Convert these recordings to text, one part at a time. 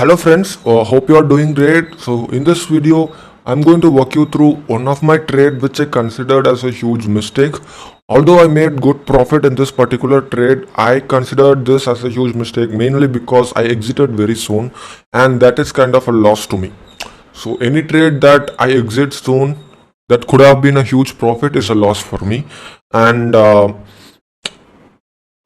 Hello friends, hope you are doing great. So in this video, I'm going to walk you through one of my trade which I considered as a huge mistake. Although I made good profit in this particular trade, I considered this as a huge mistake mainly because I exited very soon, and that is kind of a loss to me. So any trade that I exit soon that could have been a huge profit is a loss for me. And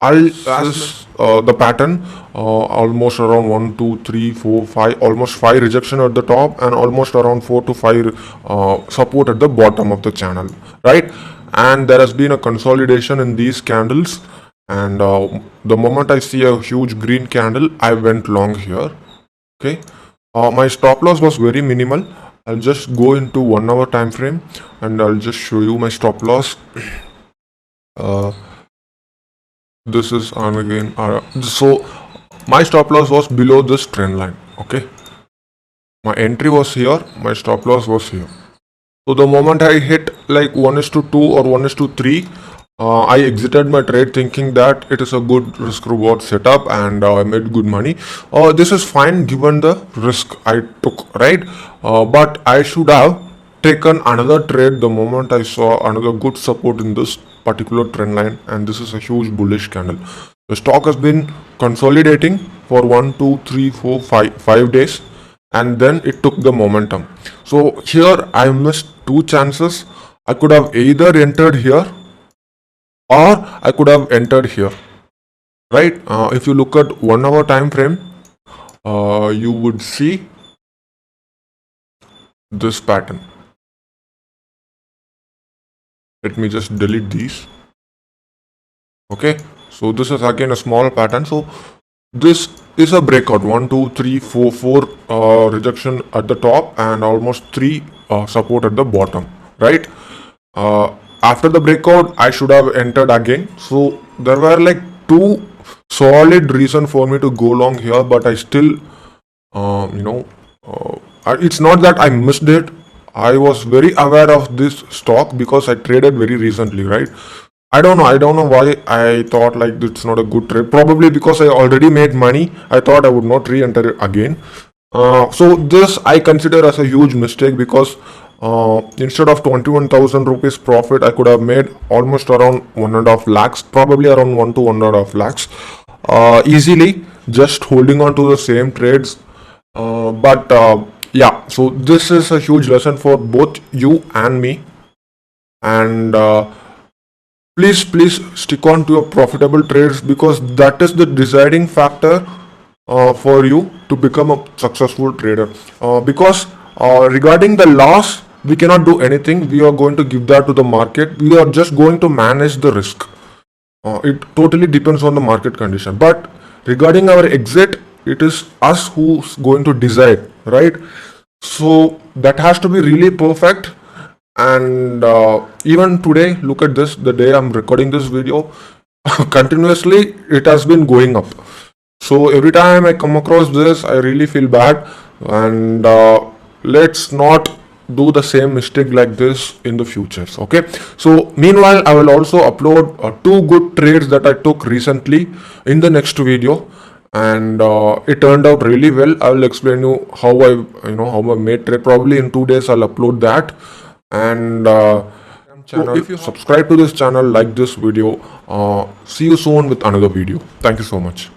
I'll as the pattern almost around 1, 2, 3, 4, 5, almost 5 rejection at the top and almost around 4 to 5 support at the bottom of the channel, right? And there has been a consolidation in these candles, and the moment I see a huge green candle, I went long here. Okay, my stop loss was very minimal. I'll just go into 1 hour time frame and I'll just show you my stop loss. This is on again. So my stop loss was below this trend line. Okay, my entry was here, my stop loss was here. So the moment I hit like 1:2 or 1:3, I exited my trade thinking that it is a good risk reward setup and I made good money. This is fine given the risk I took, right? But I should have taken another trade the moment I saw another good support in this particular trend line, and this is a huge bullish candle. The stock has been consolidating for 1, 2, 3, 4, 5 days, and then it took the momentum. So here I missed two chances. I could have either entered here or I could have entered here, right? If you look at 1 hour time frame, you would see this pattern. Let me just delete these. Okay, so this is again a small pattern. So this is a breakout 1, 2, 3, 4, 4 rejection at the top and almost 3 support at the bottom, right? After the breakout, I should have entered again. So there were like 2 solid reason for me to go long here, but I still it's not that I missed it. I was very aware of this stock because I traded very recently, right? I don't know why I thought like it's not a good trade. Probably because I already made money. I thought I would not re-enter it again. So this I consider as a huge mistake because instead of 21,000 rupees profit, I could have made almost around 1.5 lakhs, probably around 1 to 1.5 lakhs, easily just holding on to the same trades. Yeah, so this is a huge lesson for both you and me, and please stick on to your profitable trades because that is the deciding factor for you to become a successful trader. Because regarding the loss, we cannot do anything. We are going to give that to the market. We are just going to manage the risk. It totally depends on the market condition. But regarding our exit, it is us who's going to decide, right? So that has to be really perfect. And even today, look at this, the day I'm recording this video, continuously it has been going up. So every time I come across this, I really feel bad, and let's not do the same mistake like this in the futures. Okay, so meanwhile I will also upload 2 good trades that I took recently in the next video, and it turned out really well. I will explain you how I made trade. Probably in 2 days I'll upload that. And so if you subscribe to this channel, like this video, see you soon with another video. Thank you so much.